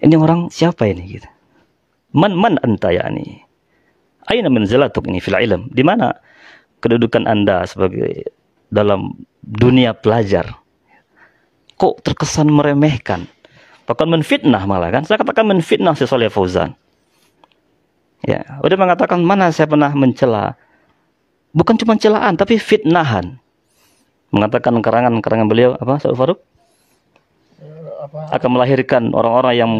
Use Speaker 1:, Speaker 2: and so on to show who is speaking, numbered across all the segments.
Speaker 1: Ini orang siapa ini gitu. Man anta yani. Aina manzilatuk ini fil ilm? Di mana kedudukan Anda sebagai dalam dunia pelajar? Kok terkesan meremehkan? Bahkan menfitnah malah kan? Saya katakan menfitnah si Shalih Fauzan. Ya, udah mengatakan mana saya pernah mencela. Bukan cuma celaan tapi fitnahan. Mengatakan karangan-karangan beliau apa Ustaz Faruk? Akan melahirkan orang-orang yang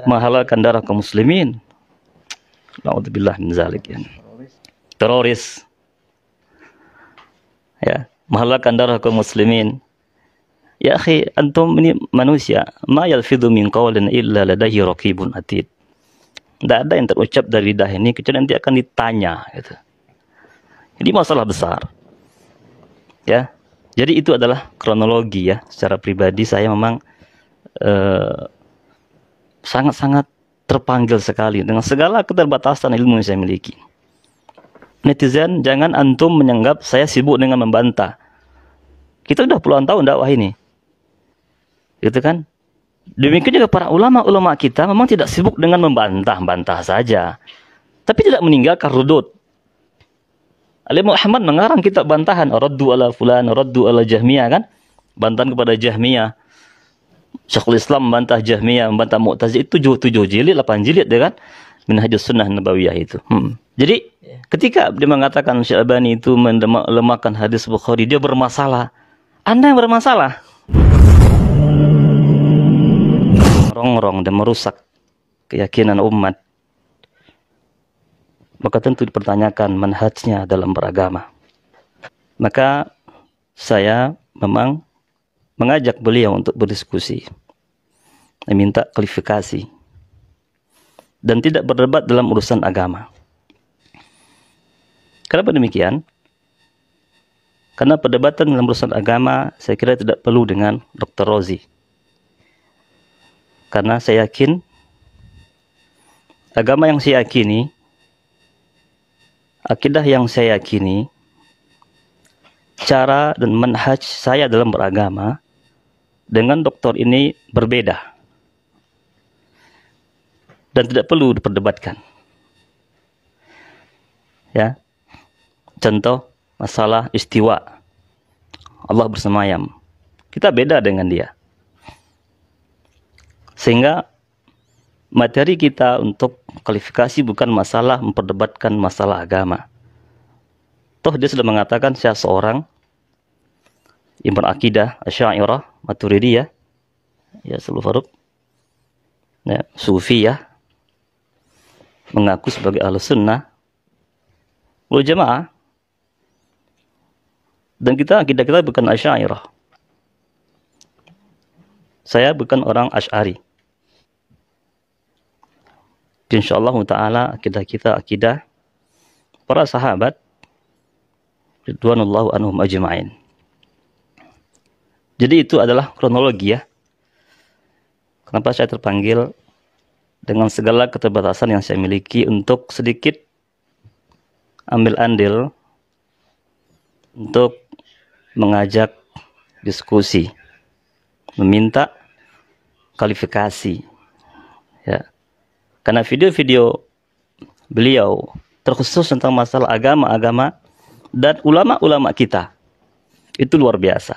Speaker 1: menghalalkan darah kaum muslimin. Naudzubillah min zalik ya. Teroris. Ya, menghalalkan darah kaum muslimin. Ya akhi, antum ini manusia, ma yalfidhu min qawlin illa ladaihi raqibun atid. Tidak ada yang terucap dari lidah ini kecuali nanti akan ditanya gitu. Ini masalah besar. Ya. Jadi itu adalah kronologi ya. Secara pribadi saya memang sangat-sangat terpanggil sekali dengan segala keterbatasan ilmu yang saya miliki. Netizen, jangan antum menganggap saya sibuk dengan membantah. Kita sudah puluhan tahun dakwah ini. Gitu kan? Demikian juga para ulama-ulama kita memang tidak sibuk dengan membantah-bantah saja. Tapi tidak meninggalkan rudud. Ali Muhammad mengarang kitab bantahan. Raddu ala fulan, raddu ala Jahmiyah kan? Bantahan kepada Jahmiyah. Syekhul Islam membantah Jahmiyah, membantah Mu'tazili. Itu 7 jilid, 8 jilid ya kan? Minhajus Sunnah Nabawiyah itu. Jadi ketika dia mengatakan Sya'bani itu melemahkan hadis Bukhari, dia bermasalah. Anda yang bermasalah. Rongrong dan merusak keyakinan umat, maka tentu dipertanyakan manhajnya dalam beragama. Maka saya memang mengajak beliau untuk berdiskusi, meminta klarifikasi, dan tidak berdebat dalam urusan agama. Kenapa demikian? Karena perdebatan dalam urusan agama saya kira tidak perlu dengan Dr. Rozi. Karena saya yakin agama yang saya yakini, akidah yang saya yakini, cara dan manhaj saya dalam beragama dengan doktor ini berbeda dan tidak perlu diperdebatkan. Ya, contoh masalah istiwa, Allah bersemayam, kita beda dengan dia. Sehingga materi kita untuk kualifikasi bukan masalah memperdebatkan masalah agama. Toh dia sudah mengatakan saya seorang yang berakidah Asy'ariyah, Maturidiyah, ya Shalih Faruk, ya, Sufiyah, mengaku sebagai Ahlus Sunnah wal Jamaah, dan akidah kita bukan Asy'ariyah. Saya bukan orang Asy'ari. Insyaallah ta'ala akidah kita akidah para sahabat ridwanullahu anhum ajma'in. Jadi itu adalah kronologi ya. Kenapa saya terpanggil dengan segala keterbatasan yang saya miliki untuk sedikit ambil andil untuk mengajak diskusi, meminta kualifikasi ya. Karena video-video beliau terkhusus tentang masalah agama-agama dan ulama-ulama kita itu luar biasa.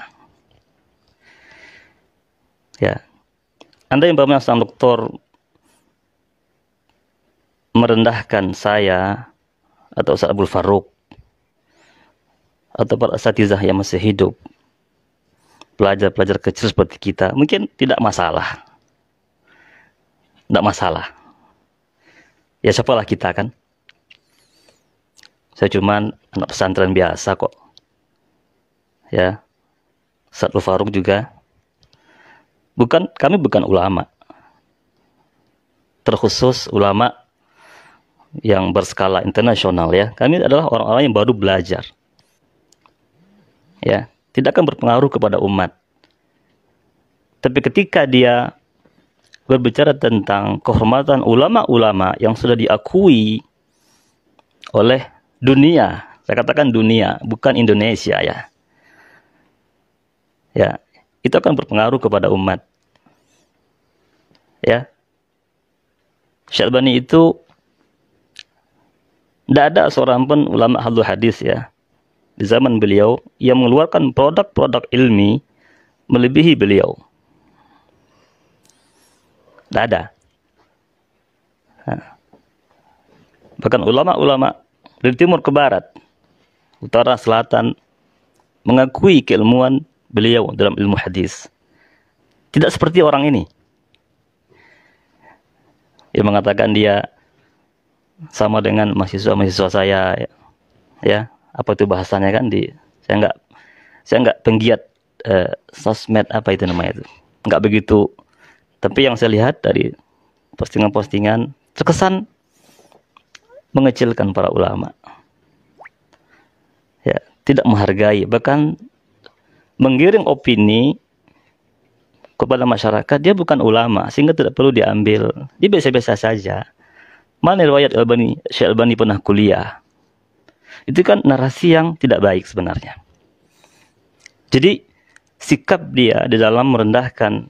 Speaker 1: Ya, Anda yang bermaksud sang doktor merendahkan saya atau Ustaz Abdul Faruk atau para asatizah yang masih hidup, pelajar-pelajar kecil seperti kita, mungkin tidak masalah. Tidak masalah. Ya siapalah kita kan. Saya cuman anak pesantren biasa kok. Ya. Ustaz Abdul Faruk juga. Kami bukan ulama. Terkhusus ulama yang berskala internasional ya. Kami adalah orang-orang yang baru belajar. Ya, tidak akan berpengaruh kepada umat. Tapi ketika dia berbicara tentang kehormatan ulama-ulama yang sudah diakui oleh dunia, saya katakan dunia, bukan Indonesia ya. Ya, itu akan berpengaruh kepada umat. Ya, Syekh Albani itu tidak ada seorang pun ulama ahlu hadis ya di zaman beliau yang mengeluarkan produk-produk ilmi melebihi beliau. Tidak ada. Nah, bahkan ulama-ulama dari timur ke barat, utara, selatan mengakui keilmuan beliau dalam ilmu hadis. Tidak seperti orang ini yang mengatakan dia sama dengan mahasiswa-mahasiswa saya, ya apa itu bahasanya kan saya nggak penggiat sosmed apa itu namanya itu, nggak begitu. Tapi yang saya lihat dari postingan-postingan terkesan mengecilkan para ulama, ya tidak menghargai, bahkan menggiring opini kepada masyarakat. Dia bukan ulama sehingga tidak perlu diambil, dia biasa-biasa saja. Mana riwayat Syekh Albani pernah kuliah? Itu kan narasi yang tidak baik sebenarnya. Jadi sikap dia di dalam merendahkan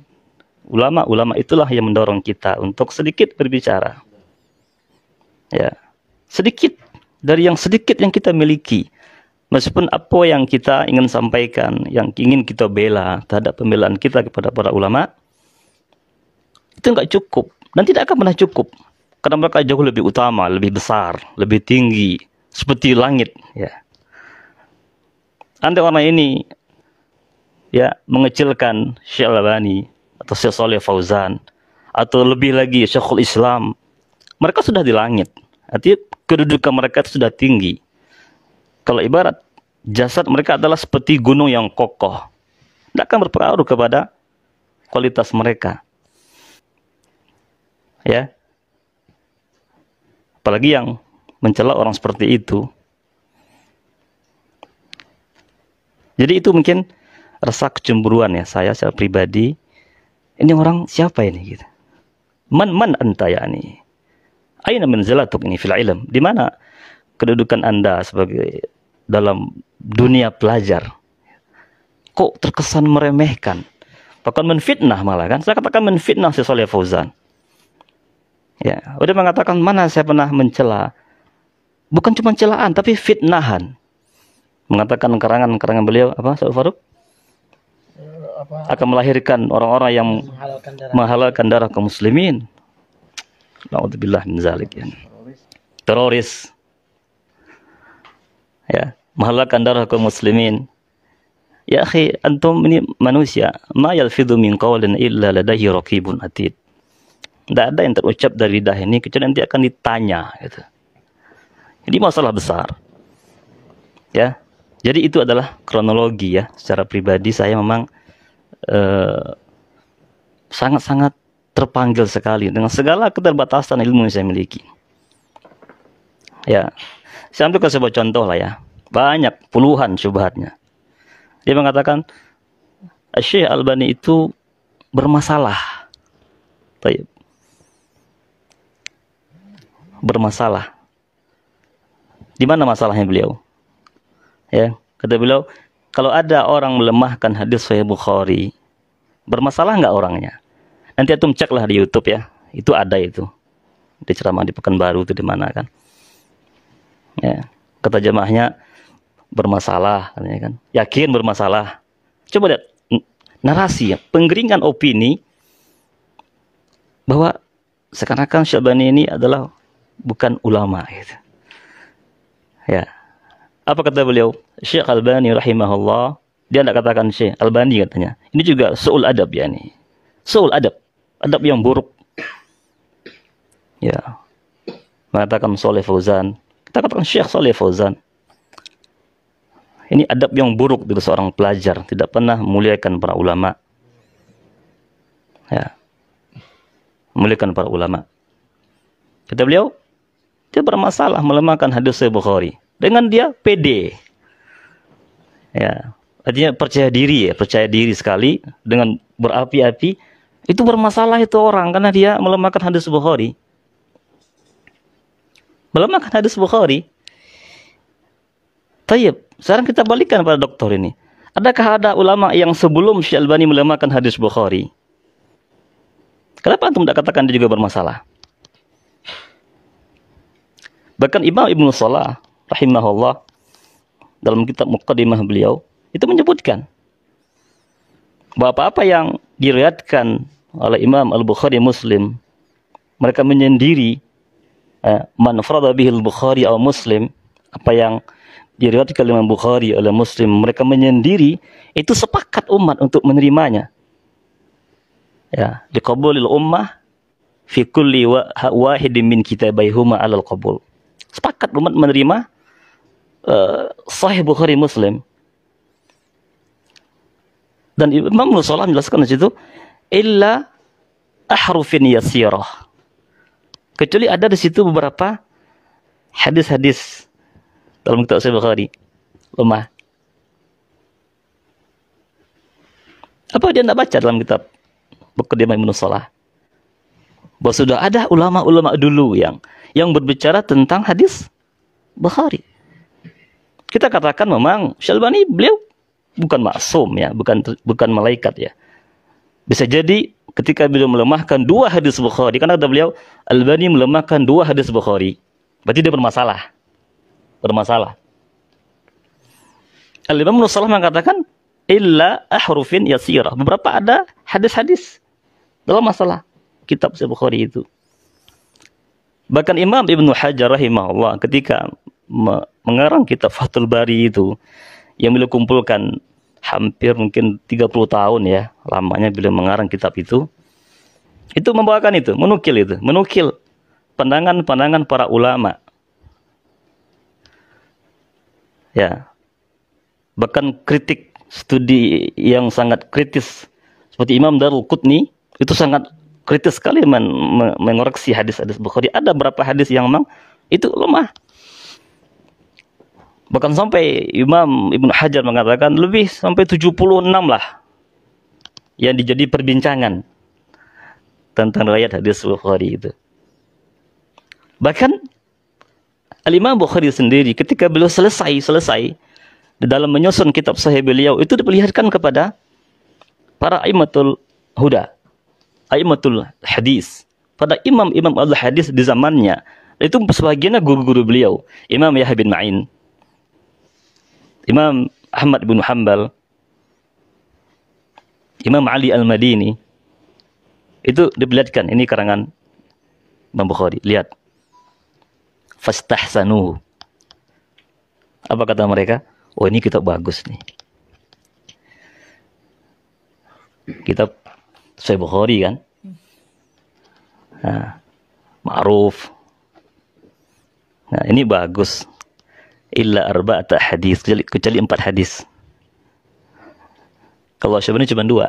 Speaker 1: ulama-ulama itulah yang mendorong kita untuk sedikit berbicara. Ya, sedikit dari yang sedikit yang kita miliki. Meskipun apa yang kita ingin sampaikan, yang ingin kita bela terhadap pembelaan kita kepada para ulama, itu nggak cukup dan tidak akan pernah cukup. Karena mereka jauh lebih utama, lebih besar, lebih tinggi, seperti langit. Ya. Andai orang ini ya mengecilkan Syekh Albani atau Syekh Shalih Fauzan atau lebih lagi Syekhul Islam, mereka sudah di langit. Artinya kedudukan mereka itu sudah tinggi. Kalau ibarat jasad mereka adalah seperti gunung yang kokoh, tidak akan berpengaruh kepada kualitas mereka. Ya. Apalagi yang mencela orang seperti itu. Jadi itu mungkin rasa kecemburuan ya saya secara pribadi. Ini orang siapa ini gitu? Man anta yani? Aina manzilatuk ini fil ilm? Di mana kedudukan Anda sebagai dalam dunia pelajar? Kok terkesan meremehkan? Bahkan menfitnah malah kan? Saya katakan menfitnah Syekh Shalih Fauzan. Ya, udah mengatakan mana saya pernah mencela. Bukan cuma celaan tapi fitnahan. Mengatakan karangan beliau apa Ustaz Faruk? Akan melahirkan orang-orang yang menghalalkan darah kaum muslimin. Nauzubillah min zalik ya. Teroris. Ya, menghalalkan darah kaum muslimin. Ya akhi, antum ini manusia, ma yalfidhu min qawlin illa ladaihi raqibun atid. Tidak ada yang terucap dari lidah ini kecuali nanti akan ditanya gitu. Ini masalah besar. Ya. Jadi itu adalah kronologi ya. Secara pribadi saya memang sangat-sangat terpanggil sekali dengan segala keterbatasan ilmu yang saya miliki. Ya. Saya ambil sebuah contoh lah ya. Banyak puluhan syubhatnya. Dia mengatakan Syekh Albani itu bermasalah. Baik. Bermasalah. Di mana masalahnya beliau? Ya, kata beliau, kalau ada orang melemahkan hadis Sahih Bukhari, bermasalah nggak orangnya? Nanti antum ceklah di YouTube ya. Itu ada itu. Di ceramah di Pekanbaru itu di mana kan? Ya, kata jamaahnya bermasalah, katanya kan. Yakin bermasalah. Coba lihat narasi, ya, penggeringan opini bahwa seakan-akan Syekh Albani ini adalah bukan ulama gitu. Ya. Apa kata beliau? Syekh Albani rahimahullah, dia tidak katakan Syekh Albani katanya. Ini juga su'ul adab ya nih. Su'ul adab. Adab yang buruk. Ya. Mengatakan Shalih Fauzan. Kita katakan Syekh Shalih Fauzan. Ini adab yang buruk dari seorang pelajar, tidak pernah memuliakan para ulama. Ya. Memuliakan para ulama. Kata beliau, dia bermasalah melemahkan hadis Sahih Bukhari. Dengan dia pede. Ya, artinya percaya diri ya, percaya diri sekali dengan berapi-api. Itu bermasalah itu orang karena dia melemahkan hadis Bukhari. Melemahkan hadis Bukhari. Tayyib, sekarang kita balikkan pada doktor ini. Adakah ada ulama yang sebelum Syekh Albani melemahkan hadis Bukhari? Kenapa antum tidak katakan dia juga bermasalah? Bahkan Imam Ibnu Salah rahimahullah dalam kitab Muqaddimah beliau itu menyebutkan bahwa apa-apa yang diriwayatkan oleh Imam Al-Bukhari Muslim, mereka menyendiri man farada bihi Al-Bukhari atau Muslim, apa yang diriwayatkan oleh Imam Bukhari oleh Muslim, mereka menyendiri, itu sepakat umat untuk menerimanya. Ya, liqabulil ummah fi kulli wahidin min kitabaihuma 'alal qabul. Sepakat umat menerima Sahih Bukhari Muslim. Dan Imam Nusalah menjelaskan di situ, illa ahrufin yasirah. Kecuali ada di situ beberapa hadis-hadis dalam kitab Sahih Bukhari lemah. Apa dia tidak baca dalam kitab Muqaddimah Ibnu Salah? Bahwa sudah ada ulama-ulama dulu yang berbicara tentang hadis Bukhari. Kita katakan memang Syalbani beliau bukan maksum ya, bukan malaikat ya. Bisa jadi ketika beliau melemahkan 2 hadis Bukhari, karena kata beliau Albani melemahkan 2 hadis Bukhari, berarti dia bermasalah. Al-Imam Nusalah mengatakan illa ahrufin yasirah. Beberapa ada hadis-hadis dalam masalah kitab Sahih Bukhari itu. Bahkan Imam Ibnu Hajar rahimahullah ketika mengarang kitab Fathul Bari itu, yang beliau kumpulkan hampir mungkin 30 tahun ya lamanya beliau mengarang kitab itu membawakan itu, menukil pandangan-pandangan para ulama. Ya. Bahkan kritik studi yang sangat kritis seperti Imam Darul Qutni itu sangat kritis sekali mengoreksi hadis-hadis Bukhari. Ada beberapa hadis yang memang itu lemah. Bahkan sampai Imam Ibnu Hajar mengatakan lebih sampai 76 lah yang dijadi perbincangan tentang riwayat hadis Bukhari itu. Bahkan Al-Imam Bukhari sendiri ketika beliau selesai di dalam menyusun kitab Sahih beliau itu diperlihatkan kepada para aimatul huda, aimatul hadis, pada imam-imam al-hadis di zamannya. Itu sebagiannya guru-guru beliau, Imam Yahya bin Ma'in, Imam Ahmad bin Hanbal, Imam Ali Al-Madini. Itu diperlihatkan, ini karangan Imam Bukhari. Lihat. Fastahsanuhu. Apa kata mereka? Oh, ini kitab bagus nih. Kitab Sahih Bukhari kan? Nah, ma'ruf. Nah, ini bagus. Illa arba'ata hadis, kecuali 4 hadis. Kalau Syabani cuma 2.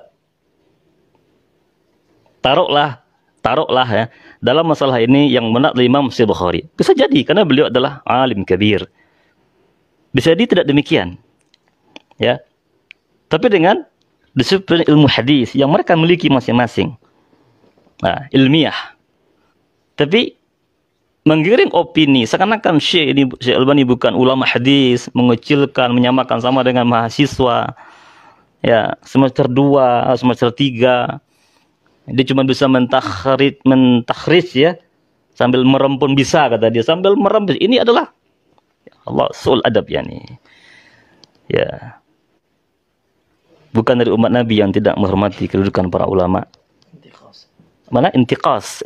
Speaker 1: Taruhlah ya, dalam masalah ini yang benar Imam Sahih Bukhari. Bisa jadi karena beliau adalah alim kabir. Bisa jadi tidak demikian. Ya. Tapi dengan disiplin ilmu hadis yang mereka miliki masing-masing. Nah, ilmiah. Tapi menggiring opini seakan-akan Syekh Albani bukan ulama hadis, mengecilkan, menyamakan sama dengan mahasiswa ya semester 2, semester 3. Dia cuma bisa mentakhrij ya, sambil merem pun bisa, kata dia, sambil merem. Ini adalah ya Allah, sul adab ya nih. Ya. Bukan dari umat Nabi yang tidak menghormati kedudukan para ulama. Mana intiqas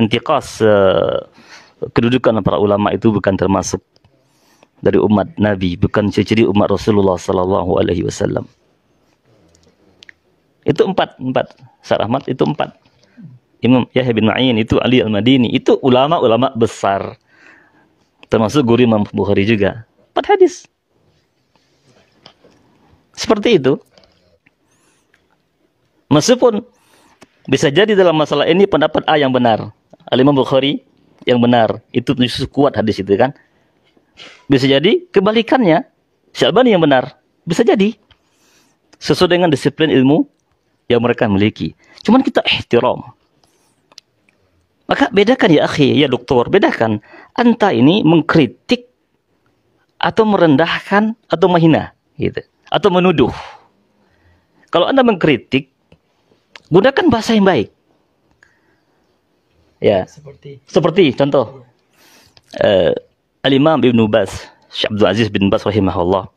Speaker 1: kedudukan para ulama itu bukan termasuk dari umat Nabi, bukan ciri umat Rasulullah sallallahu alaihi wasallam. Itu 4. Syarah Ahmad itu 4. Imam Yahya bin Ma'in, itu Ali Al-Madini, itu ulama-ulama besar. Termasuk guru Imam Bukhari juga. 4 hadis. Seperti itu. Meskipun bisa jadi dalam masalah ini pendapat A yang benar, Al-Imam Bukhari yang benar, itu justru kuat hadis itu kan. Bisa jadi kebalikannya, Syalbani yang benar. Bisa jadi. Sesuai dengan disiplin ilmu yang mereka miliki. Cuman kita ihtiram. Maka bedakan ya akhi, ya doktor, bedakan. Anta ini mengkritik atau merendahkan atau menghina, gitu. Atau menuduh. Kalau Anda mengkritik, gunakan bahasa yang baik. Ya. Seperti contoh. Al-Imam Ibnu Baz, Syekh Abdul Aziz bin Baz rahimahullah,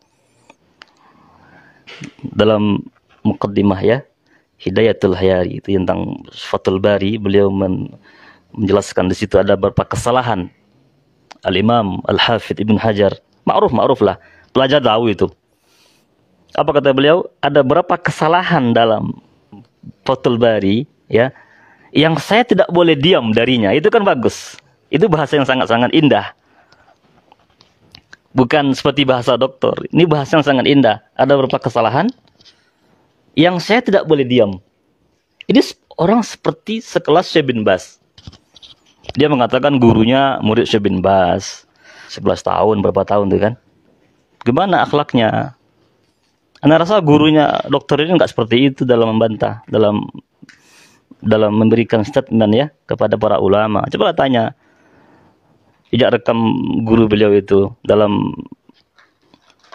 Speaker 1: dalam muqaddimah ya, Hidayatul Hayari, itu tentang Fathul Bari, beliau menjelaskan di situ ada beberapa kesalahan Al-Imam Al-Hafidh Ibn Hajar, ma'ruf lah, pelajar tahu itu. Apa kata beliau? Ada berapa kesalahan dalam Fathul Bari ya, yang saya tidak boleh diam darinya. Itu kan bagus. Itu bahasa yang sangat-sangat indah. Bukan seperti bahasa doktor. Ini bahasa yang sangat indah. Ada beberapa kesalahan yang saya tidak boleh diam. Ini orang seperti sekelas Syekh bin Baz. Dia mengatakan gurunya murid Syekh bin Baz 11 tahun, berapa tahun tuh kan. Gimana akhlaknya? Anda rasa gurunya dokter ini nggak seperti itu dalam membantah, dalam memberikan statement ya kepada para ulama. Coba tanya, jejak rekam guru beliau itu dalam,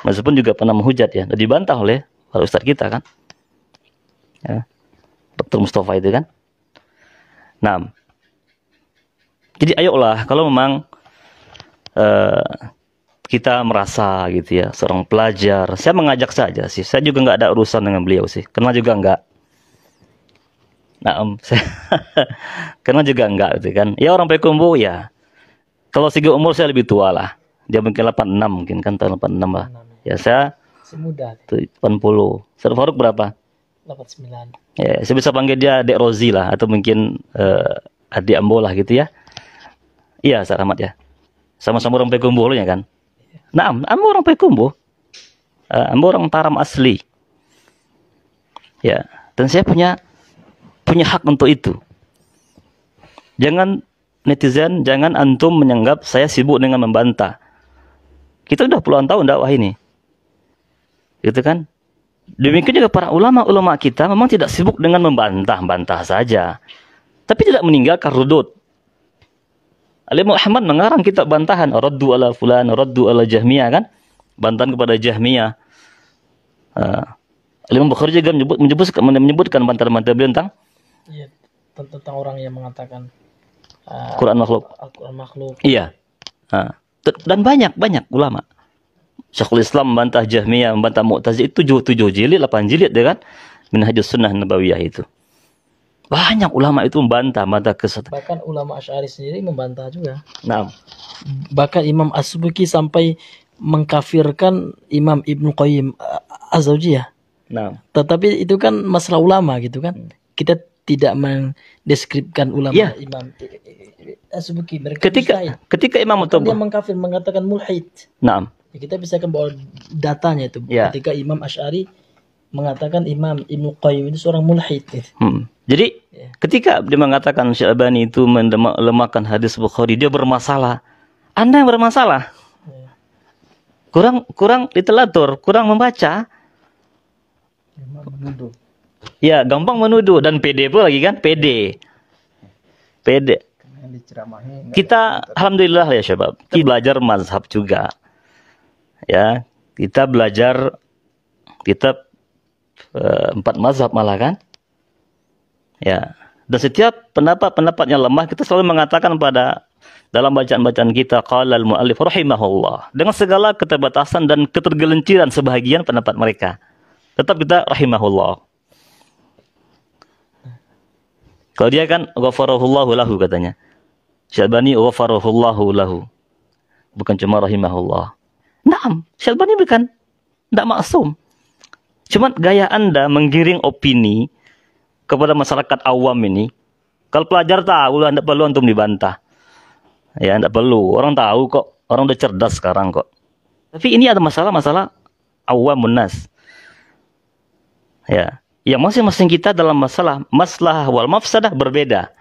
Speaker 1: meskipun juga pernah menghujat ya, dan dibantah oleh para ustadz kita kan, ya, Dr. Mustafa itu kan. Nah, jadi ayolah kalau memang kita merasa gitu ya, seorang pelajar, saya mengajak saja sih, saya juga nggak ada urusan dengan beliau sih, kenal juga nggak. Nah, kenal juga nggak gitu kan. Ya orang Payakumbuh ya. Kalau segi umur saya lebih tua lah. Dia mungkin 86 mungkin kan, tahun 86 lah. Ya saya
Speaker 2: semuda
Speaker 1: 80. Ustaz Faruk berapa?
Speaker 2: 89.
Speaker 1: Ya, saya bisa panggil dia Dek Rozi lah, atau mungkin adik Ambo lah gitu ya. Iya, Ustaz Ahmad ya. Sama-sama orang Payakumbuh ya kan. Nah, Ambo orang Payakumbuh. Ambo orang Taram asli. Ya, dan saya punya hak untuk itu. Jangan netizen, jangan antum menyanggap saya sibuk dengan membantah. Kita udah puluhan tahun dakwah ini. Gitu kan? Demikian juga para ulama-ulama kita memang tidak sibuk dengan membantah-bantah saja. Tapi tidak meninggalkan rudud. Al-Imam Ahmad mengarang kitab bantahan, raddu ala fulan, raddu ala Jahmiyah kan? Bantahan kepada Jahmiyah. Al-Imam Bukhari juga menyebutkan bantahan-bantahan beliau tentang
Speaker 2: ya, tentang orang yang mengatakan
Speaker 1: Quran makhluk.
Speaker 2: Al-Quran makhluk.
Speaker 1: Iya. Dan banyak ulama. Syekhul Islam membantah Jahmiyah, membantah Mu'tazilah, itu 7 jilid, 8 jilid ya kan? Minhajus Sunnah Nabawiyah itu. Banyak ulama itu membantah kesatuan.
Speaker 2: Bahkan ulama Asy'ari sendiri membantah juga.
Speaker 1: Nah.
Speaker 2: Bahkan Imam As-Subki sampai mengkafirkan Imam Ibnu Qayyim Az-Zawjiyah.
Speaker 1: Nah.
Speaker 2: Tetapi itu kan masalah ulama gitu kan. Kita tidak mendeskripsikan ulama
Speaker 1: ya.
Speaker 2: Imam As-Subki. Mereka
Speaker 1: ketika Imam
Speaker 2: dia mengkafir, mengatakan mulhid.
Speaker 1: Nah.
Speaker 2: Ya, kita bisa kan bawa datanya itu.
Speaker 1: Ya.
Speaker 2: Ketika Imam Asy'ari mengatakan Imam Ibnu Qayyim itu seorang mulhid.
Speaker 1: Jadi ketika dia mengatakan Sya'bani itu melemahkan hadis Bukhari, dia bermasalah. Anda yang bermasalah. Kurang literatur, kurang membaca.
Speaker 2: Menuduh.
Speaker 1: Ya, gampang menuduh dan pede pun lagi kan, pede. Kita alhamdulillah ya syabab, kita belajar mazhab juga. Ya, kita belajar kitab 4 mazhab malah kan. Ya, dan setiap pendapat-pendapatnya lemah, kita selalu mengatakan dalam bacaan-bacaan kita qala al-mu'allif rahimahullah, dengan segala keterbatasan dan ketergelinciran sebahagian pendapat mereka, tetap kita rahimahullah. Kalau dia kan ghafarahullahu lahu katanya. Syalbani ghafarahullahu lahu. Bukan cuma rahimahullah. Naam, Syalbani bukan enggak maksum. Cuma gaya Anda menggiring opini kepada masyarakat awam ini. Kalau pelajar tahu, Anda perlu untuk dibantah. Ya, Anda perlu. Orang tahu kok. Orang udah cerdas sekarang kok. Tapi ini ada masalah-masalah awamun nas. Ya, yang masing-masing kita dalam masalah wal mafsadah berbeda.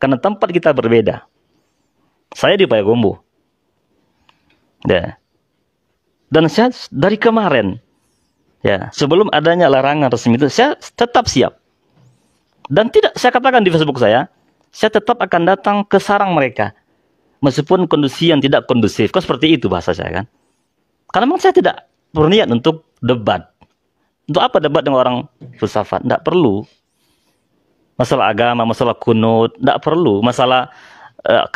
Speaker 1: Karena tempat kita berbeda. Saya di Payakumbuh. Ya. Dan saya dari kemarin, ya, sebelum adanya larangan resmi itu, saya tetap siap. Dan tidak saya katakan di Facebook saya tetap akan datang ke sarang mereka. Meskipun kondisi yang tidak kondusif. Kan seperti itu bahasa saya kan. Karena memang saya tidak berniat untuk debat. Untuk apa debat dengan orang filsafat? Tidak perlu. Masalah agama, masalah kunut, tidak perlu. Masalah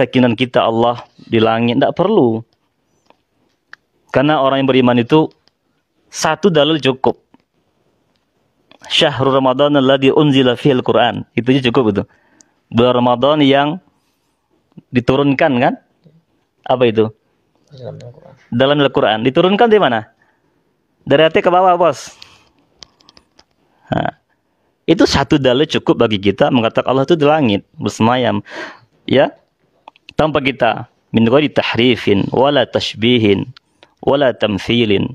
Speaker 1: keyakinan kita Allah di langit, tidak perlu. Karena orang yang beriman itu satu dalil cukup. Syahrul Ramadan alladzi unzila fihil Qur'an. Itu aja cukup itu. Bulan Ramadan yang diturunkan kan? Apa itu? Dalam Al-Quran. Diturunkan di mana? Dari atas ke bawah, bos. Nah, itu satu dalil cukup bagi kita mengatakan Allah itu di langit bersemayam, ya, tanpa kita min ghairi tahrifin wala tashbihin wala tamthilin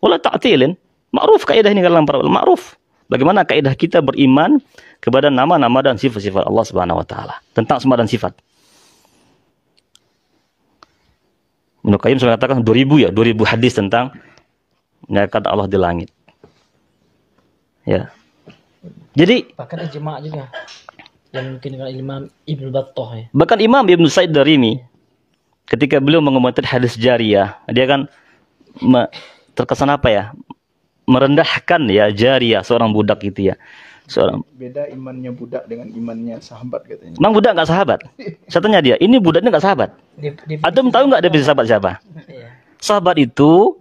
Speaker 1: wala ta'tilin. Ma'ruf kaidah ini kalangan para ulama, ma'ruf. Bagaimana kaidah kita beriman kepada nama-nama dan sifat-sifat Allah Subhanahu wa taala, tentang semua dan sifat. Ibnu Qayyim sudah katakan 2000 hadis tentang kata Allah di langit. Ya. Jadi
Speaker 2: bahkan ijma' juga yang mungkin dengan Imam Ibnu Battah ya.
Speaker 1: Bahkan Imam Ibnu Sa'id Darimi ketika beliau mengomentari hadis jariyah, dia kan terkesan apa ya? Merendahkan ya jariyah, seorang budak gitu ya. Seorang
Speaker 3: beda imannya budak dengan imannya sahabat katanya.
Speaker 1: Emang budak nggak sahabat? Saya tanya dia, ini budaknya nggak sahabat? Antum tahu nggak definisi sahabat siapa?
Speaker 2: Iya.
Speaker 1: Sahabat itu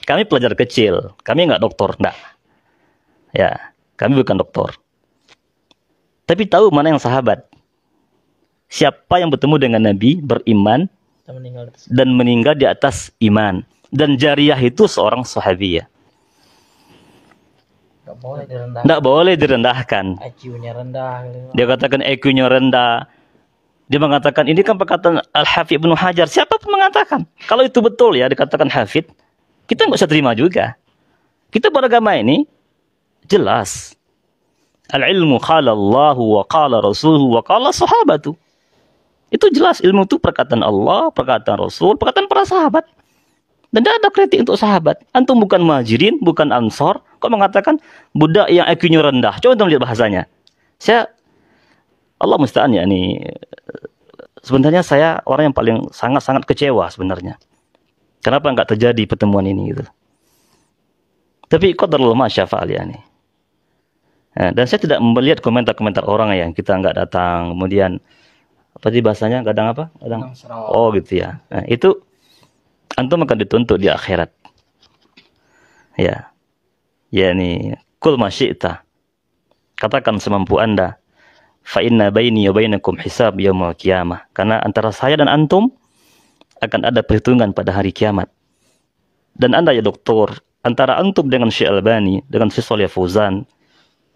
Speaker 1: kami pelajar kecil, kami nggak doktor, enggak. Ya, kami bukan doktor. Tapi tahu mana yang sahabat? Siapa yang bertemu dengan Nabi, beriman dan meninggal di atas iman. Dan jariyah itu seorang sahabiyah. Nggak boleh direndahkan.
Speaker 2: IQ-nya rendah.
Speaker 1: Dia katakan IQ-nya rendah. Dia mengatakan, ini kan perkataan Al-Hafidh Ibnu Hajar. Siapa pun mengatakan. Kalau itu betul ya, dikatakan Hafidh, kita nggak usah terima juga. Kita beragama ini jelas. Al-ilmu qala Allahu wa qala Rasuluhu wa qala sahabatu. Itu jelas, ilmu itu perkataan Allah, perkataan Rasul, perkataan para sahabat. Dan tidak ada kritik untuk sahabat. Antum bukan muhajirin, bukan ansor. Kok mengatakan budak yang IQ-nya rendah? Coba antum lihat bahasanya. Allah musta'an ya ini. Sebenarnya saya orang yang paling sangat-sangat kecewa sebenarnya. Kenapa nggak terjadi pertemuan ini gitu. Tapi qadarullah ma syaa fa'al ya ini. Nah, dan saya tidak melihat komentar-komentar orang yang kita nggak datang, kemudian apa sih bahasanya, kadang apa? Kadang oh gitu ya. Nah, itu antum akan dituntut di akhirat. Ya. Ya ini kul ma syi'ta. Katakan semampu Anda. Fa inna baini wa bainakum hisab yaumil qiyamah. Karena antara saya dan antum akan ada perhitungan pada hari kiamat. Dan Anda ya doktor, antara antum dengan Syekh Albani, dengan Syekh Shalih Fauzan,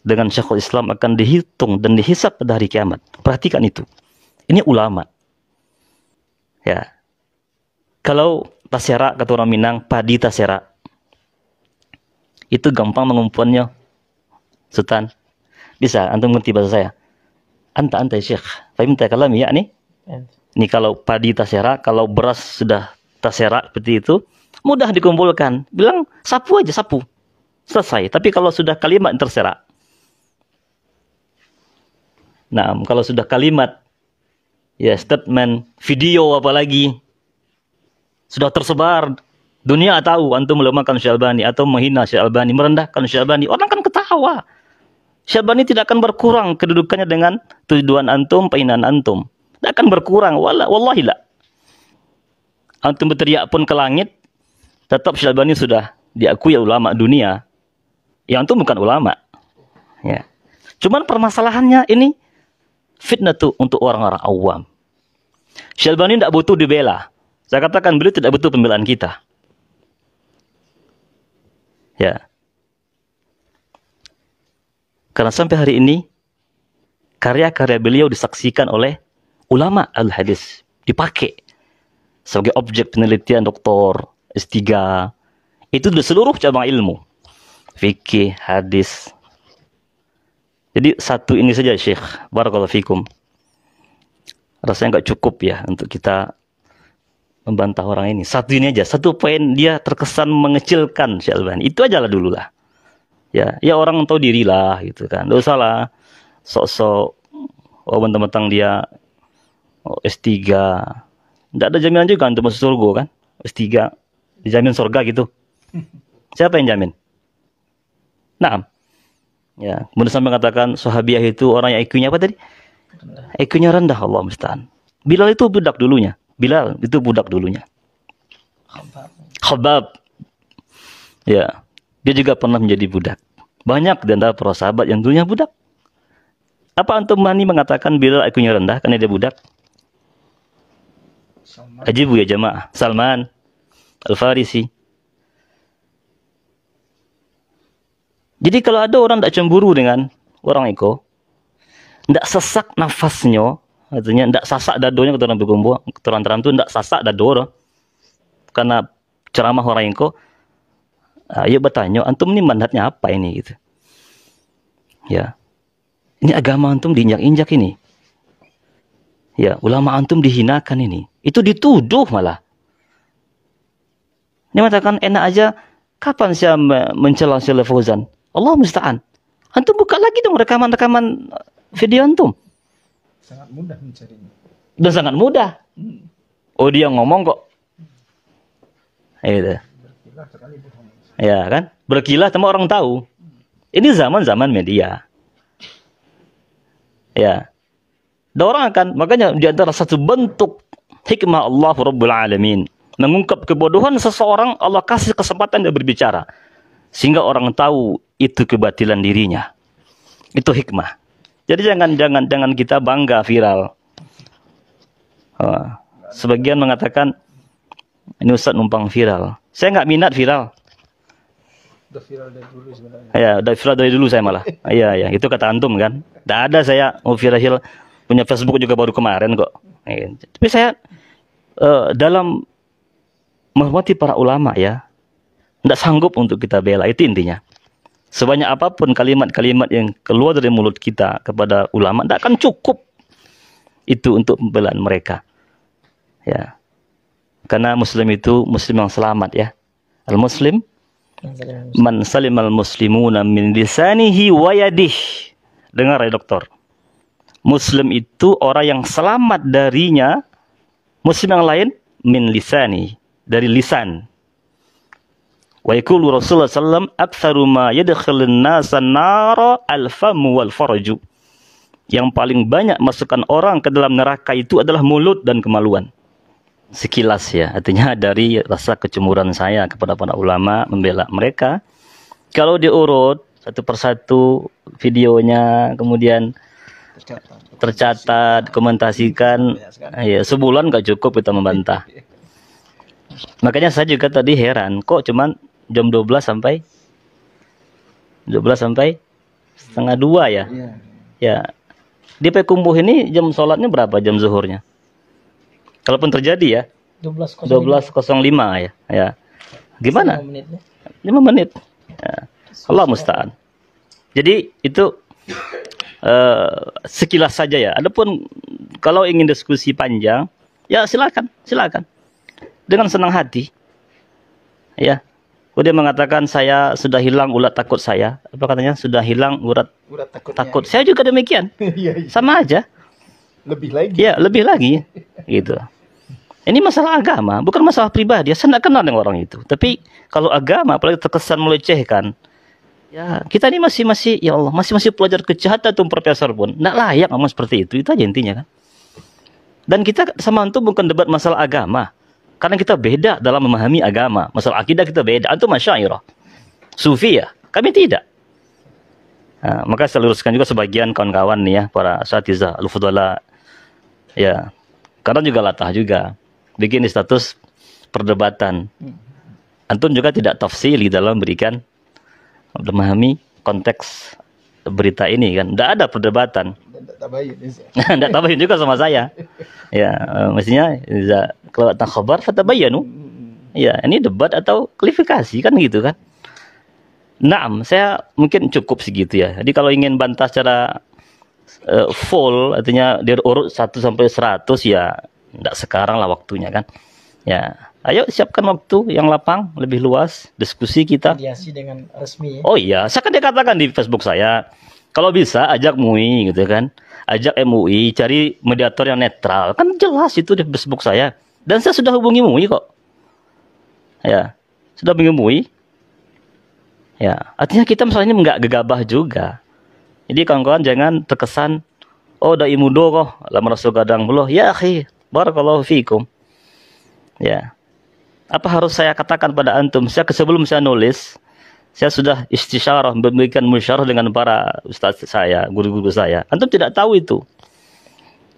Speaker 1: dengan Syekhul Islam akan dihitung dan dihisab pada hari kiamat. Perhatikan itu. Ini ulama. Ya. Kalau tasera kata orang Minang, padi tasera. Itu gampang mengumpannya. Sultan. Bisa antum ngerti bahasa saya? Anta Syekh. Fahim ta kalami ya nih? Ini kalau padi tasera, kalau beras sudah tasera seperti itu, mudah dikumpulkan. Bilang sapu aja, sapu. Selesai. Tapi kalau sudah kalimat terserak. Nah, kalau sudah kalimat, ya statement, video apalagi, sudah tersebar, dunia tahu antum melemahkan Syekh Albani atau menghina Syekh Albani, merendahkan Syekh Albani, orang kan ketawa. Syekh Albani tidak akan berkurang kedudukannya dengan tuduhan antum, penghinaan antum. Tidak akan berkurang, wallahi la. Antum berteriak pun ke langit, tetap Syekh Albani sudah diakui ulama dunia. Yang antum bukan ulama. Ya. Cuman permasalahannya ini fitnah tuh untuk orang-orang awam. Syekh Albani tidak butuh dibela. Saya katakan beliau tidak butuh pembelaan kita. Ya. Karena sampai hari ini karya-karya beliau disaksikan oleh ulama al-hadis, dipakai sebagai objek penelitian doktor S3. Itu di seluruh cabang ilmu. Fikih, hadis. Jadi satu ini saja Syekh, barakallahu fikum. Rasanya nggak cukup ya untuk kita membantah orang ini. Satu ini aja, satu poin dia terkesan mengecilkan Syekh Albani. Itu aja lah dulu lah. Ya orang tahu diri lah gitu kan. Nggak usah lah sok-sok mentang-mentang dia S3. Nggak ada jaminan juga untuk masuk surga kan. S3 dijamin surga gitu. Siapa yang jamin? Nah, ya, kemudian sampai mengatakan sahabiah itu orang yang IQ-nya apa tadi? IQ-nya rendah, Allah musta'an. Bilal itu budak dulunya. Khabbab. Ya, dia juga pernah menjadi budak. Banyak di antara para sahabat yang dulunya budak. Apa antum berani mengatakan Bilal IQ-nya rendah karena dia budak?
Speaker 3: Salman.
Speaker 1: Ajibu ya jamaah. Salman Al-Farisi. Jadi kalau ada orang tidak cemburu dengan orang itu, tidak sesak nafasnya, artinya tidak sasak dadonya keturunan begombo, keturunan terang itu tidak sasak dado, karena ceramah orang itu, ayo bertanya, antum ini mandatnya apa ini gitu. Ya, ini agama antum diinjak-injak ini. Ya, ulama antum dihinakan ini. Itu dituduh malah. Dia mengatakan enak aja, kapan saya mencela Syekh Fauzan? Allah musta'an. Antum buka lagi dong rekaman-rekaman video antum.
Speaker 3: Sangat mudah mencarinya.
Speaker 1: Dan sangat mudah. Oh dia ngomong kok. Gitu.
Speaker 3: Berkilah sekali bohong.
Speaker 1: Ya kan? Berkilah sama orang tahu. Ini zaman-zaman media. Ya. Dan orang akan, makanya di antara satu bentuk hikmah Allah Rabbul Alamin, mengungkap kebodohan seseorang, Allah kasih kesempatan dia berbicara. Sehingga orang tahu itu kebatilan dirinya. Itu hikmah. Jadi jangan kita bangga viral. Sebagian mengatakan ini Ustaz numpang viral. Saya nggak minat viral.
Speaker 3: Udah viral dari dulu sebenarnya.
Speaker 1: Ya, udah viral dari dulu saya malah. Iya, itu kata antum kan. Tidak ada saya mau viral, punya Facebook juga baru kemarin kok. Tapi saya dalam menghormati para ulama ya, tidak sanggup untuk kita bela, itu intinya. Sebanyak apapun kalimat-kalimat yang keluar dari mulut kita kepada ulama, tidak akan cukup itu untuk pembelaan mereka. Ya, karena Muslim itu Muslim yang selamat ya. Al-Muslim man salimal muslimuna min lisanihi wa yadihi. Dengar ya dokter. Muslim itu orang yang selamat darinya Muslim yang lain min lisani, dari lisan. Wa yaqulu Rasulullah sallam aktsaru ma yadkhulun nasa nara al-famu wal farju. Yang paling banyak masukkan orang ke dalam neraka itu adalah mulut dan kemaluan. Sekilas ya, artinya dari rasa kecemburuan saya kepada para ulama membela mereka. Kalau diurut satu persatu videonya, kemudian tercatat, dokumentasikan, ya sebulan gak cukup kita membantah. Makanya saya juga tadi heran, kok cuman jam 12 sampai setengah 2 ya.
Speaker 3: Iya.
Speaker 1: Ya. Di Pekumbuh ini jam sholatnya berapa jam zuhurnya? Kalaupun terjadi ya 12.05 ya. Ya. Gimana?
Speaker 2: 5 menitnya.
Speaker 1: 5 menit. Ya. Allah musta'an. Jadi itu sekilas saja ya. Adapun kalau ingin diskusi panjang, ya silakan. Dengan senang hati. Ya. Kemudian mengatakan saya sudah hilang urat takut saya. Apa katanya? Sudah hilang urat takut. Saya juga demikian.
Speaker 3: Iya.
Speaker 1: Sama aja.
Speaker 3: Lebih lagi.
Speaker 1: Ya, lebih lagi. Gitu. Ini masalah agama, bukan masalah pribadi. Saya tidak kenal dengan orang itu. Tapi kalau agama, apalagi terkesan melecehkan, ya kita ini masih ya Allah, masih pelajar kejahatan atau profesor pun, tidak layak ngomong seperti itu. Itu aja intinya kan. Dan kita sama antum bukan debat masalah agama, karena kita beda dalam memahami agama. Masalah akidah kita beda. Antum Asy'ariyah, Sufi ya, kami tidak. Nah, maka saya luruskan juga sebagian kawan-kawan nih ya, para asatizah al-fudala, ya, karena juga latah juga bikin status perdebatan. Antum juga tidak tafsili dalam berikan memahami konteks berita ini kan. Tidak ada perdebatan.
Speaker 3: Dan tak tabayun.
Speaker 1: Tidak tabayun juga sama saya. Ya, mestinya kalau tentang khabar fatabayyanu. Ya, ini debat atau klarifikasi kan gitu kan. Naam, saya mungkin cukup segitu ya. Jadi kalau ingin bantah secara full, artinya dari urut 1 sampai 100 ya tidak sekarang lah waktunya kan. Ya, ayo siapkan waktu yang lapang, lebih luas, diskusi kita.
Speaker 2: Mediasi dengan resmi ya.
Speaker 1: Oh iya, saya kan dikatakan di Facebook saya, kalau bisa ajak MUI gitu kan. Ajak MUI, cari mediator yang netral. Kan jelas itu di Facebook saya. Dan saya sudah hubungi MUI kok. Ya, sudah hubungi MUI. Ya, artinya kita misalnya nggak gegabah juga. Jadi kawan-kawan jangan terkesan, oh dai mudo kok, lama rasul kadang belum. Ya akhi, barakallahu fiikum. Ya. Apa harus saya katakan pada antum? Sebelum saya nulis, saya sudah istisyarah, memberikan musyawarah dengan para ustaz saya, guru-guru saya. Antum tidak tahu itu.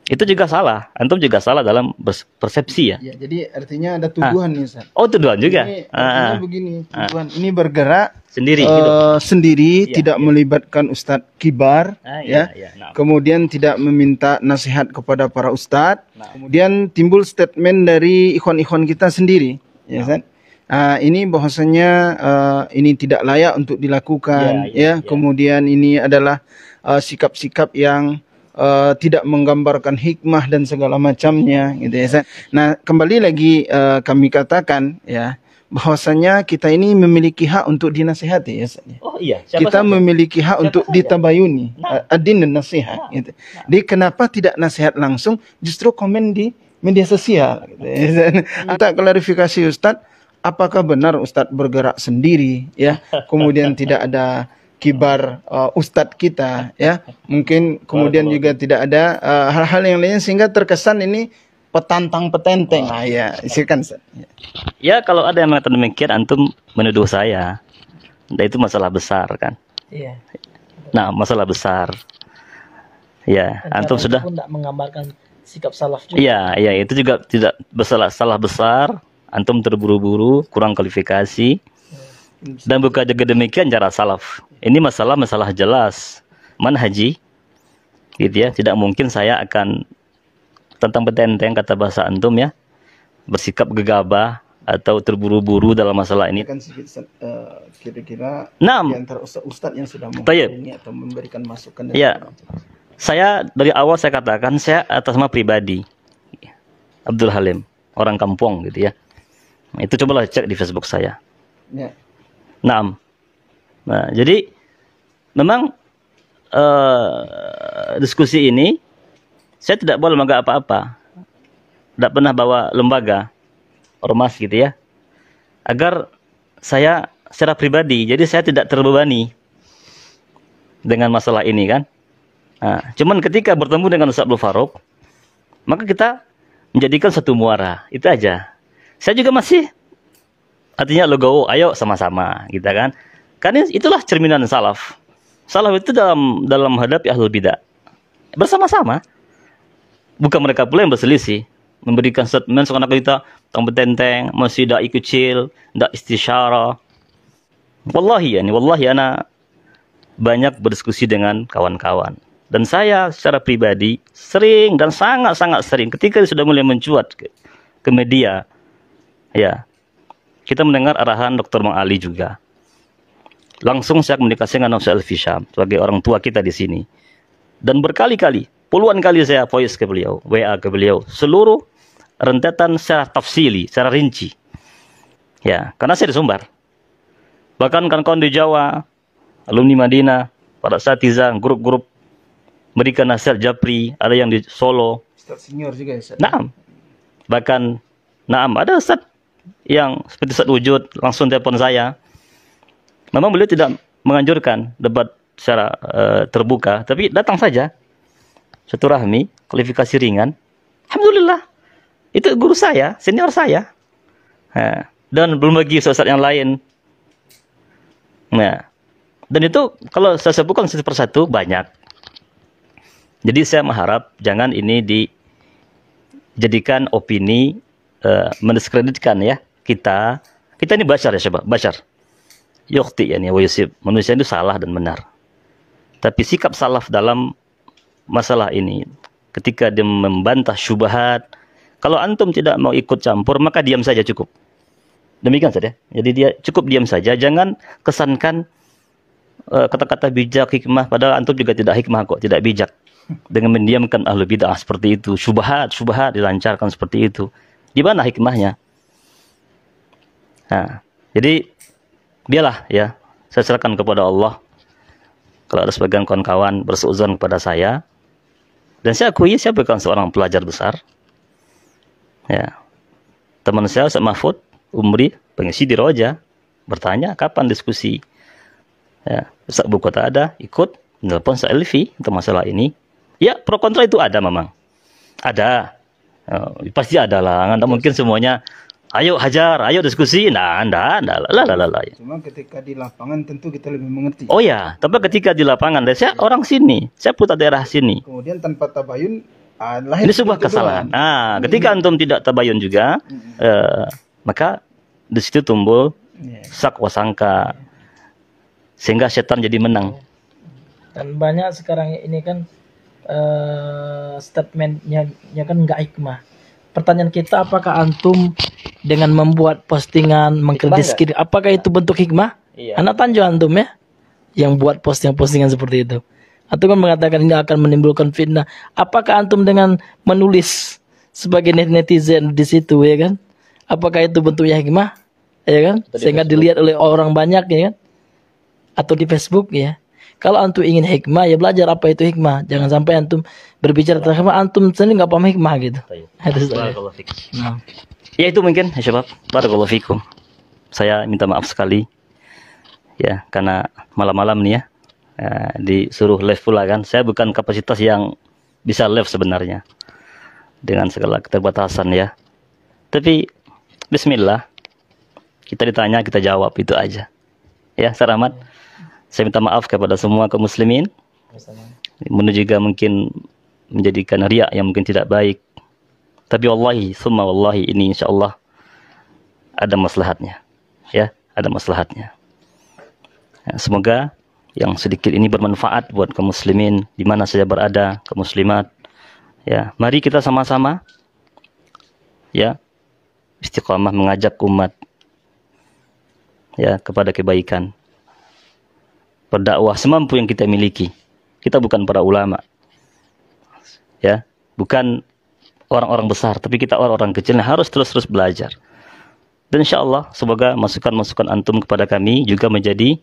Speaker 1: Itu juga salah. Antum juga salah dalam persepsi ya.
Speaker 3: Ya, jadi artinya ada tuduhan nih, Ustaz.
Speaker 1: Oh, tuduhan juga.
Speaker 3: Ini artinya begini, tuduhan ini bergerak
Speaker 1: Sendiri gitu.
Speaker 3: sendiri,
Speaker 1: Iya,
Speaker 3: tidak melibatkan ustadz kibar,
Speaker 1: Iya,
Speaker 3: ya.
Speaker 1: iya. Nah.
Speaker 3: Kemudian tidak meminta nasihat kepada para ustadz. Kemudian timbul statement dari ikhwan-ikhwan kita sendiri, ya Ustaz. Ini bahwasanya ini tidak layak untuk dilakukan, ya. Kemudian ini adalah sikap-sikap yang tidak menggambarkan hikmah dan segala macamnya, gitu ya. Ustaz. Nah, kembali lagi kami katakan, ya, bahwasanya kita ini memiliki hak untuk dinasihati, ya Ustaz.
Speaker 1: Oh iya,
Speaker 3: Kita memiliki hak untuk ditabayuni, adin dan nasihat. Gitu. Jadi kenapa tidak nasihat langsung, justru komen di media sosial? Gitu. Kita klarifikasi Ustadz, apakah benar Ustadz bergerak sendiri, ya? Kemudian tidak ada kibar Ustadz kita, ya? Mungkin kemudian juga tidak ada hal-hal yang lain sehingga terkesan ini petantang petenteng. Ya, silakan Ustadz.
Speaker 1: Ya, kalau ada yang mengatakan demikian, antum menuduh saya. Nah, itu masalah besar kan.
Speaker 2: Iya.
Speaker 1: Nah, masalah besar. Ya,
Speaker 2: Dan
Speaker 1: antum
Speaker 2: cara
Speaker 1: sudah.
Speaker 2: itu pun tidak menggambarkan sikap salaf juga.
Speaker 1: Iya, iya, itu juga tidak salah besar. Antum terburu-buru, kurang kualifikasi. Dan bukan juga demikian cara salaf. Ini masalah jelas. Manhaji. Gitu ya, tidak mungkin saya akan tentang petenteng kata bahasa antum ya. Bersikap gegabah atau terburu-buru dalam masalah ini.
Speaker 3: Kan sedikit kira-kira di
Speaker 1: 6.
Speaker 3: antara ustadz yang sudah
Speaker 1: Tayyib.
Speaker 3: ini atau memberikan masukan.
Speaker 1: Ya. Saya dari awal saya katakan saya atas nama pribadi. Abdul Halim, orang kampung gitu ya. Itu cobalah cek di Facebook saya.
Speaker 3: Ya.
Speaker 1: 6. Nah, jadi memang diskusi ini saya tidak bawa lembaga apa-apa. Tidak pernah bawa lembaga ormas gitu ya. Agar saya secara pribadi, jadi saya tidak terbebani dengan masalah ini kan. Nah, cuman ketika bertemu dengan Ustaz Abdul Farouk, maka kita menjadikan satu muara. Itu aja. Saya juga masih artinya logo, ayo sama-sama, gitu kan. Karena itulah cerminan salaf. Salaf itu dalam menghadapi ahlul bidah bersama-sama. Bukan mereka pula yang berselisih, memberikan statement seakan-akan kita tenteng, masih dai kecil, ndak istisyarah. Wallahi ana banyak berdiskusi dengan kawan-kawan. Dan saya secara pribadi sering dan sangat-sangat sering ketika sudah mulai mencuat ke media, ya, kita mendengar arahan Dr. Mang Ali juga. Langsung saya komunikasi dengan Ustaz Alfi Syam sebagai orang tua kita di sini. Dan berkali-kali, puluhan kali saya voice ke beliau, WA ke beliau, seluruh rentetan secara tafsili, secara rinci. Ya, karena saya di Sumbar. Bahkan kawan-kawan di Jawa, alumni Madinah, para asatidzah, grup-grup memberikan nasihat Japri, ada yang di Solo.
Speaker 3: Ustadz senior juga ya, Ustadz?
Speaker 1: Naam. Bahkan, ada Ustaz yang seperti Ustaz Wujud, langsung telepon saya. Memang beliau tidak menganjurkan debat secara terbuka, tapi datang saja. Satu rahmi, kualifikasi ringan. Alhamdulillah. Itu guru saya, senior saya. Nah, dan belum lagi ustaz yang lain. Nah, dan itu kalau saya sebutkan satu persatu banyak. Jadi saya mengharap jangan ini dijadikan opini mendiskreditkan ya kita ini bashar ya syabab, bashar. Yukhti yani wa yusib. Manusia itu salah dan benar. Tapi sikap salaf dalam masalah ini ketika dia membantah syubhat, kalau antum tidak mau ikut campur maka diam saja cukup. Demikian saja. Jadi dia cukup diam saja, jangan kesankan kata-kata bijak, hikmah, padahal antum juga tidak hikmah kok, tidak bijak. Dengan mendiamkan ahlu bid'ah seperti itu, syubhat dilancarkan seperti itu. Di mana hikmahnya? Nah, jadi biarlah ya, saya serahkan kepada Allah. Kalau ada sebagian kawan-kawan berseuzon kepada saya, dan saya akui saya bukan seorang pelajar besar. Ya, teman saya Ustaz Mahfud Umri, pengisi di Roja, bertanya kapan diskusi. Ya, Ustaz Bukota ada, ikut, telepon Ustaz Elfi untuk masalah ini. Ya, pro kontra itu ada memang. Ada. Pasti ada lah. Nggak mungkin semuanya ayo hajar, ayo diskusi. Nah, enggak, lah.
Speaker 3: Cuma ketika di lapangan tentu kita lebih mengerti.
Speaker 1: Oh ya, tapi ketika di lapangan, saya orang sini, saya putar daerah sini.
Speaker 3: Kemudian tanpa tabayun, lahir
Speaker 1: Ini sebuah kesalahan. Nah, ketika antum tidak tabayun juga, maka di situ tumbuh sakwa sangka, sehingga setan jadi menang.
Speaker 2: Dan banyak sekarang ini kan statementnya kan nggak hikmah. Pertanyaan kita, apakah antum dengan membuat postingan mengkritik, apakah itu bentuk hikmah?
Speaker 1: Iya.
Speaker 2: Anak tanjo antum ya, yang buat postingan seperti itu. Antum kan mengatakan ini akan menimbulkan fitnah. Apakah antum dengan menulis sebagai netizen di situ ya kan? Apakah itu bentuknya hikmah? Ya kan? Sehingga dilihat oleh orang banyak ya kan? Atau di Facebook ya. Kalau antum ingin hikmah, ya belajar apa itu hikmah. Jangan sampai antum berbicara tentang hikmah, antum sendiri nggak paham hikmah gitu.
Speaker 1: Nah. Ya itu mungkin, ya syabab. Barakallahu fikum. Saya minta maaf sekali. Ya, karena malam-malam nih ya, disuruh live pula kan. Saya bukan kapasitas yang bisa live sebenarnya. Dengan segala keterbatasan ya. Tapi, bismillah. Kita ditanya, kita jawab, itu aja. Ya, Saramat. Saya minta maaf kepada semua kaum muslimin. Menuju juga mungkin menjadikan riak yang mungkin tidak baik. Tapi wallahi, summa wallahi, ini insyaallah ada maslahatnya. Ya, ada maslahatnya. Ya, semoga yang sedikit ini bermanfaat buat kaum muslimin di mana saja berada, kaum muslimat. Ya, mari kita sama-sama ya istiqamah mengajak umat ya kepada kebaikan. Berdakwah semampu yang kita miliki. Kita bukan para ulama. Ya, bukan orang-orang besar, tapi kita orang-orang kecil yang harus terus-terus belajar. Dan insyaallah semoga masukan-masukan antum kepada kami juga menjadi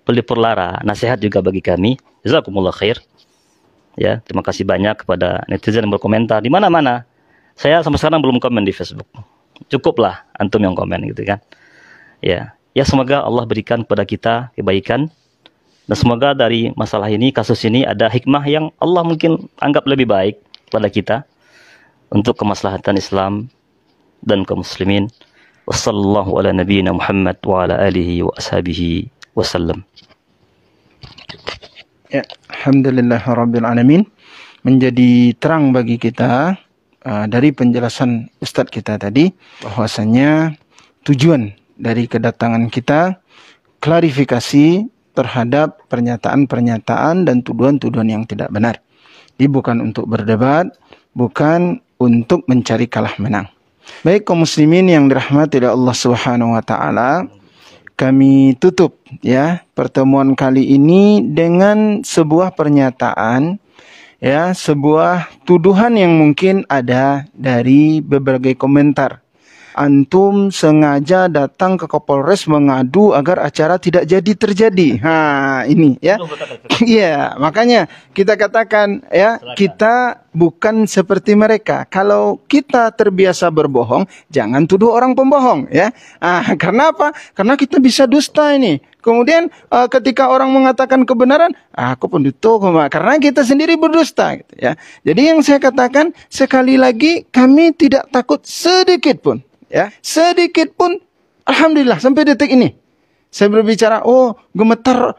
Speaker 1: pelipur lara, nasihat juga bagi kami. Jazakumullah khair. Ya, terima kasih banyak kepada netizen yang berkomentar di mana-mana. Saya sampai sekarang belum komen di Facebook. Cukuplah antum yang komen gitu kan. Ya, semoga Allah berikan kepada kita kebaikan. Dan semoga dari masalah ini, kasus ini ada hikmah yang Allah mungkin anggap lebih baik pada kita untuk kemaslahatan Islam dan kaum muslimin. Wassallallahu ala nabiyyina Muhammad wa ala alihi wa ashabihi wasallam.
Speaker 3: Ya, alhamdulillahirabbil alamin. Menjadi terang bagi kita dari penjelasan Ustadz kita tadi bahwasanya tujuan dari kedatangan kita klarifikasi terhadap pernyataan-pernyataan dan tuduhan-tuduhan yang tidak benar. Ini bukan untuk berdebat, bukan untuk mencari kalah menang. Baik kaum muslimin yang dirahmati oleh Allah Subhanahu wa taala, kami tutup ya pertemuan kali ini dengan sebuah pernyataan ya, sebuah tuduhan yang mungkin ada dari berbagai komentar. Antum sengaja datang ke Kapolres mengadu agar acara tidak jadi terjadi. Ini ya. Iya, makanya kita katakan ya, kita bukan seperti mereka. Kalau kita terbiasa berbohong, jangan tuduh orang pembohong ya. Karena apa? Karena kita bisa dusta ini. Kemudian ketika orang mengatakan kebenaran, aku pendusta karena kita sendiri berdusta gitu ya. Jadi yang saya katakan sekali lagi, kami tidak takut sedikit pun. Ya, sedikit pun, alhamdulillah sampai detik ini saya berbicara, gemetar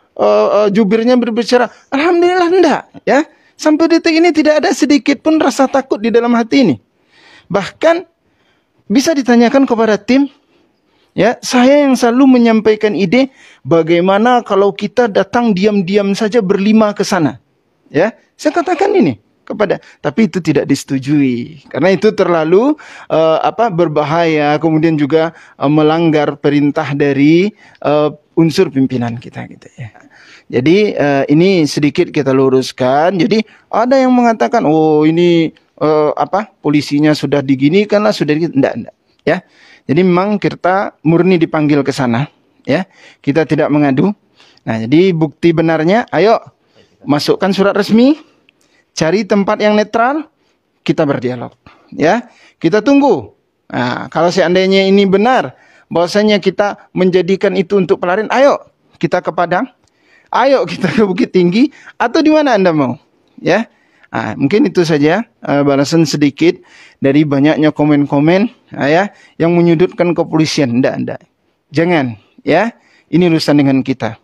Speaker 3: jubirnya berbicara, alhamdulillah enggak, ya. Sampai detik ini tidak ada sedikit pun rasa takut di dalam hati ini. Bahkan bisa ditanyakan kepada tim, ya, saya yang selalu menyampaikan ide bagaimana kalau kita datang diam-diam saja berlima ke sana. Ya, saya katakan ini tapi itu tidak disetujui karena itu terlalu berbahaya, kemudian juga melanggar perintah dari unsur pimpinan kita gitu ya. Jadi ini sedikit kita luruskan. Jadi ada yang mengatakan ini polisinya sudah diginikan lah, sudah enggak ya. Jadi memang kita murni dipanggil ke sana ya. Kita tidak mengadu. Nah, jadi bukti benarnya ayo masukkan surat resmi. Cari tempat yang netral, kita berdialog. Ya, kita tunggu. Nah, kalau seandainya ini benar, bahwasanya kita menjadikan itu untuk pelarian, ayo kita ke Padang, ayo kita ke Bukit Tinggi, atau di mana Anda mau? Ya, mungkin itu saja balasan sedikit dari banyaknya komen-komen ya, yang menyudutkan kepolisian. Enggak. Jangan, ya. Ini urusan dengan kita.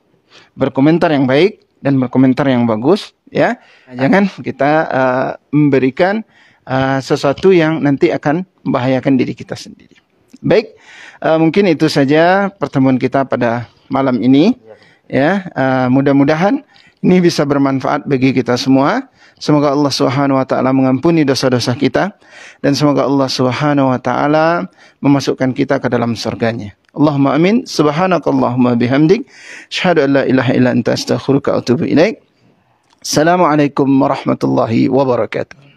Speaker 3: Berkomentar yang baik dan berkomentar yang bagus, ya. Jangan kita memberikan sesuatu yang nanti akan membahayakan diri kita sendiri. Baik, mungkin itu saja pertemuan kita pada malam ini. Ya, mudah-mudahan ini bisa bermanfaat bagi kita semua. Semoga Allah Subhanahu wa taala mengampuni dosa-dosa kita dan semoga Allah Subhanahu wa taala memasukkan kita ke dalam surganya. Allahumma amin. Subhanakallahumma bihamdik, asyhadu an la ilaha illa anta astaghfiruka wa atubu ilaik. Assalamualaikum warahmatullahi wabarakatuh.